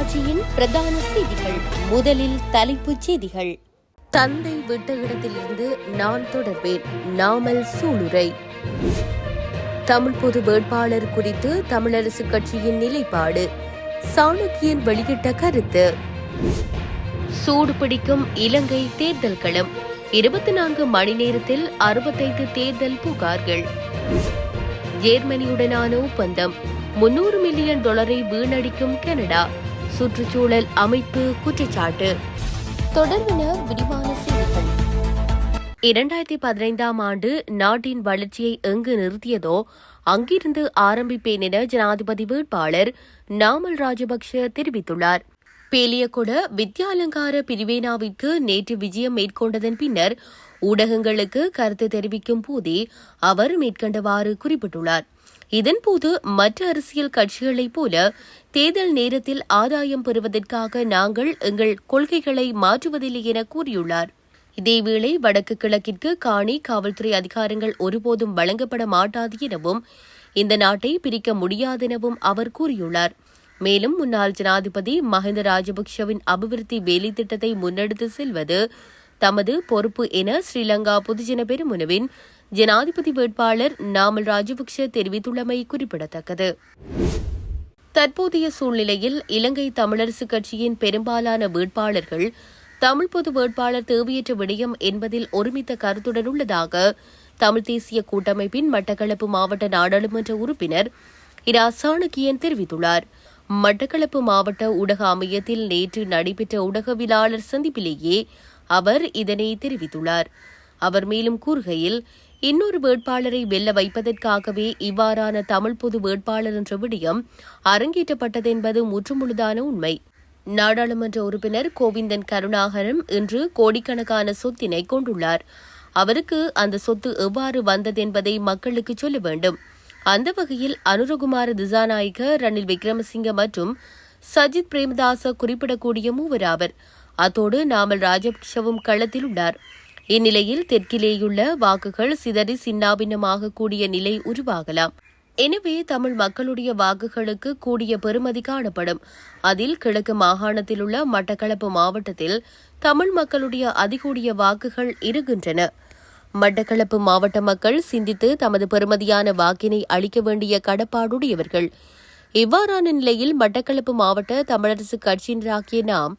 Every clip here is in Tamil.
தொலைக்காட்சியின் பிரதான செய்திகள். முதலில் தலைப்புச் செய்திகள். தந்தை விட்ட இடத்திலிருந்து நான் தொடர்வேன், நாமல் சூளுரை. தமிழ் பொது வேட்பாளர் குறித்து தமிழரசு கட்சியின் நிலைப்பாடு. சாணக்கியன் வெளியிட்ட கருத்து. சூடு பிடிக்கும் இலங்கை தேர்தல் களம். 24 மணி நேரத்தில் 65 தேர்தல் புகார்கள். ஜெர்மனியுடனான ஒப்பந்தம். $300 மில்லியன் வீணடிக்கும் கனடா. சுற்றுச்சூழல் அமைப்பு குற்றச்சாட்டு. தொடர்பான விரிவான செய்திகள். 2015 ஆண்டு நாட்டின் வளர்ச்சியை எங்கு நிறுத்தியதோ அங்கிருந்து ஆரம்பிப்பேன் என ஜனாதிபதி வேட்பாளர் நாமல் ராஜபக்ஷ தெரிவித்துள்ளார். பேலியகொட வித்யாலங்கார பிரிவேனாவிற்கு நேற்று விஜயம் மேற்கொண்டதன் பின்னர் ஊடகங்களுக்கு கருத்து தெரிவிக்கும் போதே அவர் மேற்கண்டவாறு குறிப்பிட்டுள்ளார். இதன்போது மற்ற அரசியல் கட்சிகளைப் போல தேர்தல் நேரத்தில் ஆதாயம் பெறுவதற்காக நாங்கள் எங்கள் கொள்கைகளை மாற்றுவதில்லை என கூறியுள்ளார். இதேவேளை வடக்கு கிழக்கிற்கு காணி காவல்துறை அதிகாரங்கள் ஒருபோதும் வழங்கப்பட மாட்டாது எனவும் இந்த நாட்டை பிரிக்க முடியாதெனவும் அவர் கூறியுள்ளார். மேலும் முன்னாள் ஜனாதிபதி மஹிந்த ராஜபக்ஷவின் அபிவிருத்தி வேலை திட்டத்தை முன்னெடுத்து செல்வது தமது பொறுப்பு என ஸ்ரீலங்கா பொதுஜன பெரமுனவின் ஜனாதிபதி வேட்பாளர் நாமல் ராஜபக்ஷ தெரிவித்துள்ளமை குறிப்பிடத்தக்கது. தற்போதைய சூழ்நிலையில் இலங்கை தமிழரசு கட்சியின் பெரும்பாலான வேட்பாளர்கள் தமிழ் பொது வேட்பாளர் தேவையற்ற விடயம் என்பதில் ஒருமித்த கருத்துடன் உள்ளதாக தமிழ் தேசிய கூட்டமைப்பின் மட்டக்களப்பு மாவட்ட நாடாளுமன்ற உறுப்பினர் இரா சாணக்கியன் தெரிவித்துள்ளார். மட்டக்களப்பு மாவட்ட ஊடக அமையத்தில் நேற்று நடைபெற்ற ஊடகவியலாளர் சந்திப்பிலேயே அவர் இதனை தெரிவித்துள்ளார். அவர் மேலும் கூறுகையில், இன்னொரு வேட்பாளரை வெல்ல வைப்பதற்காகவே இவ்வாறான தமிழ் பொது வேட்பாளர் என்ற விடயம் அரங்கேற்றப்பட்டதென்பது முற்றுமுழுதான உண்மை. நாடாளுமன்ற உறுப்பினர் கோவிந்தன் கருணாகரன் இன்று கோடிக்கணக்கான சொத்தினை கொண்டுள்ளார். அவருக்கு அந்த சொத்து எவ்வாறு வந்ததென்பதை மக்களுக்கு சொல்ல வேண்டும். அந்த வகையில் அனுரகுமார திசாநாயக்க, ரணில் விக்ரமசிங்க மற்றும் சஜித் பிரேமதாச குறிப்பிடக்கூடிய மூவராவர். அத்தோடு நாமல் ராஜபக்ஷவும் களத்தில் உள்ளார். இந்நிலையில் தெற்கிலேயுள்ள வாக்குகள் சிதறி சின்னாபின்னமாக கூடிய நிலை உருவாகலாம். எனவே தமிழ் மக்களுடைய வாக்குகளுக்கு கூடிய பெறுமதி காணப்படும். அதில் கிழக்கு மாகாணத்தில் உள்ள மட்டக்களப்பு மாவட்டத்தில் தமிழ் மக்களுடைய அதிகூடிய வாக்குகள் இருக்கின்றன. மட்டக்களப்பு மாவட்ட மக்கள் சிந்தித்து தமது பெறுமதியான வாக்கினை அளிக்க வேண்டிய கடப்பாடுடையவர்கள். இவ்வாறான நிலையில் மட்டக்களப்பு மாவட்ட தமிழரசு கட்சியினராகிய நாம்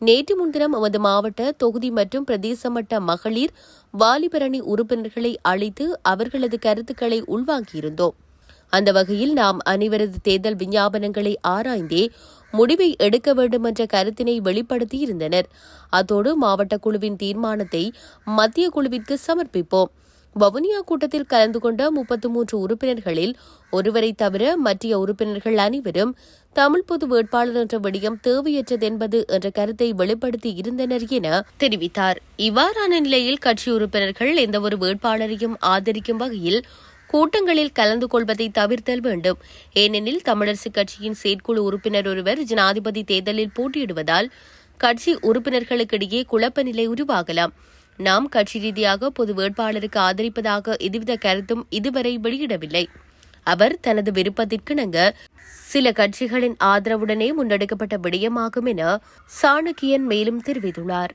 நேற்று முன்தினம் எமது மாவட்ட தொகுதி மற்றும் பிரதேச மட்ட மகளிர் வாலிபரணி உறுப்பினர்களை அழைத்து அவர்களது கருத்துக்களை உள்வாங்கியிருந்தோம். அந்த வகையில் நாம் அனைவரது தேர்தல் விஞ்ஞாபனங்களை ஆராய்ந்தே முடிவை எடுக்க வேண்டும் என்ற கருத்தினை வெளிப்படுத்தியிருந்தனர். அத்தோடு மாவட்ட குழுவின் தீர்மானத்தை மத்திய குழுவிற்கு சமர்ப்பிப்போம். வவுனியா கூட்டத்தில் கலந்து கொண்ட 33 உறுப்பினர்களில் ஒருவரை தவிர மற்ற உறுப்பினர்கள் அனைவரும் தமிழ் பொது வேட்பாளர் என்ற விடயம் தேவையற்றதென்பது என்ற கருத்தை வெளிப்படுத்தி இருந்தனர் என தெரிவித்தார். இவ்வாறான நிலையில் கட்சி உறுப்பினர்கள் எந்தவொரு வேட்பாளரையும் ஆதரிக்கும் வகையில் கூட்டங்களில் கலந்து கொள்வதை தவிர்த்தல் வேண்டும். ஏனெனில் தமிழரசு கட்சியின் செயற்குழு உறுப்பினர் ஒருவர் ஜனாதிபதி தேர்தலில் போட்டியிடுவதால் கட்சி உறுப்பினர்களுக்கிடையே குழப்ப நிலை உருவாகலாம். நாம் கட்சி ரீதியாக பொது வேட்பாளருக்கு ஆதரிப்பதாக எதுவித கருத்தும் இதுவரை வெளியிடவில்லை. அவர் தனது விருப்பத்திற்கிணங்க சில கட்சிகளின் ஆதரவுடனே முன்னெடுக்கப்பட்ட விடயமாகும் என சாணக்கியன் மேலும் தெரிவித்துள்ளார்.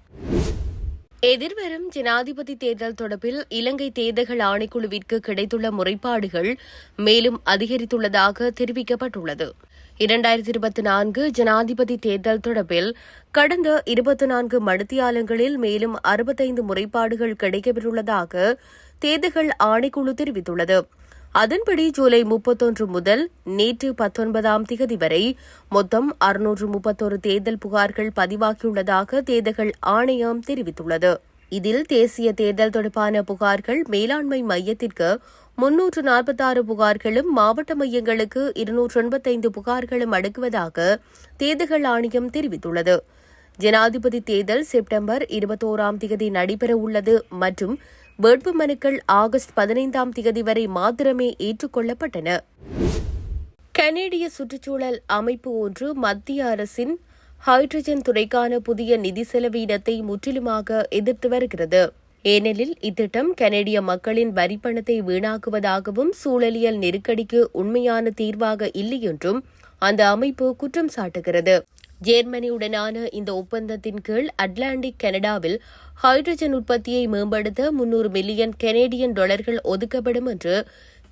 எதிர்வரும் ஜனாதிபதி தேர்தல் தொடர்பில் இலங்கை தேர்தல்கள் ஆணைக்குழுவிற்கு கிடைத்துள்ள முறைப்பாடுகள் மேலும் அதிகரித்துள்ளதாக தெரிவிக்கப்பட்டுள்ளது. 2024 ஜனாதிபதி தேர்தல் தொடர்பில் கடந்த 24 மணித்தியாலங்களில் மேலும் 65 முறைப்பாடுகள் கிடைக்கப்பெற்றுள்ளதாக தேர்தல்கள் ஆணைக்குழு தெரிவித்துள்ளது. அதன்படி ஜூலை 31 முதல் நேற்று 19ஆம் திகதி வரை மொத்தம் 631 தேர்தல் புகார்கள் பதிவாகியுள்ளதாக தேர்தல்கள் ஆணையம் தெரிவித்துள்ளது. இதில் தேசிய தேர்தல் தொடர்பான புகார்கள் மேலாண்மை மையத்திற்கு 346 புகார்களும் மாவட்ட மையங்களுக்கு 285 புகார்களும் அடங்குவதாக தேர்தல்கள் ஆணையம் தெரிவித்துள்ளது. ஜனாதிபதி தேர்தல் செப்டம்பர் 21ஆம் திகதி நடைபெறவுள்ளது மற்றும் வேட்புமனுக்கள் ஆகஸ்ட் 15ஆம் திகதி வரை மாத்திரமே ஏற்றுக்கொள்ளப்பட்டன. கனேடிய சுற்றுச்சூழல் அமைப்பு ஒன்று மத்திய அரசின் ஹைட்ரஜன் துறைக்கான புதிய நிதி செலவீனத்தை முற்றிலுமாக எதிர்த்து வருகிறது. ஏனெனில் இத்திட்டம் கனேடிய மக்களின் வரிப்பணத்தை வீணாக்குவதாகவும் சூழலியல் நெருக்கடிக்கு உண்மையான தீர்வாக இல்லை என்றும் அந்த அமைப்பு குற்றம் சாட்டுகிறது. ஜேர்மனியுடனான இந்த ஒப்பந்தத்தின் கீழ் அட்லாண்டிக் கனடாவில் ஹைட்ரஜன் உற்பத்தியை மேம்படுத்த 300 மில்லியன் கனேடியன் டாலர்கள் ஒதுக்கப்படும் என்று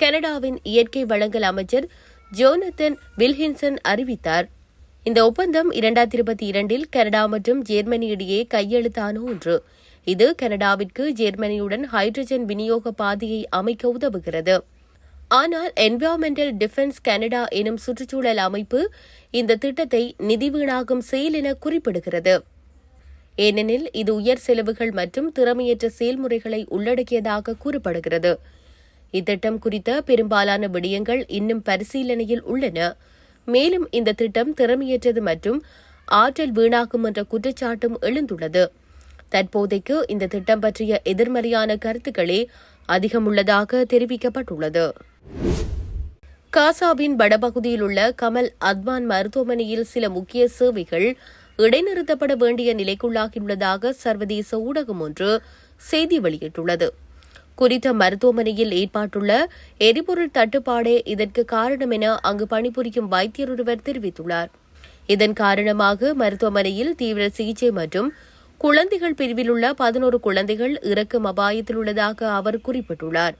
கனடாவின் இயற்கை வளங்கள் அமைச்சர் ஜோனத்தன் வில்ஹின்சன் அறிவித்தார். இந்த ஒப்பந்தம் 2022 கனடா மற்றும் ஜேர்மனி இடையே கையெழுத்தான ஒன்று. இது கனடாவிற்கு ஜேர்மனியுடன் ஹைட்ரஜன் விநியோக பாதையை அமைக்க உதவுகிறது. ஆனால் என்விரான்மெண்டல் டிஃபென்ஸ் கனடா எனும் சுற்றுச்சூழல் அமைப்பு இந்த திட்டத்தை நிதி வீணாகும் செயல் என குறிப்பிடுகிறது. ஏனெனில் இது உயர் செலவுகள் மற்றும் திறமையற்ற செயல்முறைகளை உள்ளடக்கியதாக கூறப்படுகிறது. இத்திட்டம் குறித்த பெரும்பாலான விடயங்கள் இன்னும் பரிசீலனையில் உள்ளன. மேலும் இந்த திட்டம் திறமையற்றது மற்றும் ஆற்றல் வீணாக்கும் என்ற குற்றச்சாட்டும் எழுந்துள்ளது. தற்போதைக்கு இந்த திட்டம் பற்றிய எதிர்மறையான கருத்துக்களே அதிகம் உள்ளதாக தெரிவிக்கப்பட்டுள்ளது. காசாவின் வடபகுதியில் உள்ள கமல் அத்வான் மருத்துவமனையில் சில முக்கிய சேவைகள் இடைநிறுத்தப்பட வேண்டிய நிலைக்குள்ளாகியுள்ளதாக சர்வதேச ஊடகம் ஒன்று செய்தி வெளியிட்டுள்ளது. குறித்த மருத்துவமனையில் ஏற்பட்டுள்ள எரிபொருள் தட்டுப்பாடே இதற்கு காரணம் என அங்கு பணிபுரியும் வைத்தியர் ஒருவர் தெரிவித்துள்ளார். இதன் காரணமாக மருத்துவமனையில் தீவிர சிகிச்சை மற்றும் குழந்தைகள் பிரிவில் உள்ள 11 குழந்தைகள் இறக்கும் அபாயத்தில் உள்ளதாக அவர் குறிப்பிட்டுள்ளார்.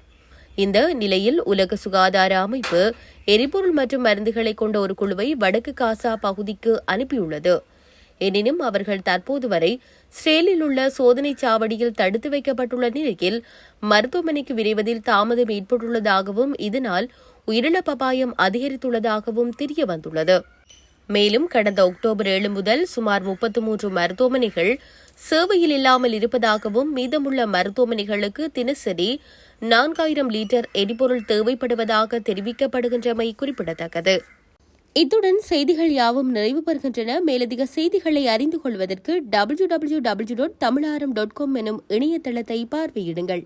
இந்த நிலையில் உலக சுகாதார அமைப்பு எரிபொருள் மற்றும் மருந்துகளை கொண்ட ஒரு குழுவை வடக்கு காசா பகுதிக்கு அனுப்பியுள்ளது. எனினும் அவர்கள் தற்போது வரை இஸ்ரேலில் உள்ள சோதனைச் சாவடியில் தடுத்து வைக்கப்பட்டுள்ள நிலையில் மருத்துவமனைக்கு விரைவதில் தாமதம் ஏற்பட்டுள்ளதாகவும் இதனால் உயிரிழப்பு அபாயம் அதிகரித்துள்ளதாகவும் தெரியவந்துள்ளது. மேலும் கடந்த அக்டோபர் 7 முதல் சுமார் 33 மருத்துவமனைகள் சேவையில் இல்லாமல் இருப்பதாகவும் மீதமுள்ள மருத்துவமனைகளுக்கு தினசரி 4000 லிட்டர் எரிபொருள் தேவைப்படுவதாக தெரிவிக்கப்படுகின்றமை குறிப்பிடத்தக்கது. இத்துடன் செய்திகள் யாவும் நிறைவு பெறுகின்றன. மேலதிக செய்திகளை அறிந்து கொள்வதற்கு www.tamilaram.com எனும் இணையதளத்தை பார்வையிடுங்கள்.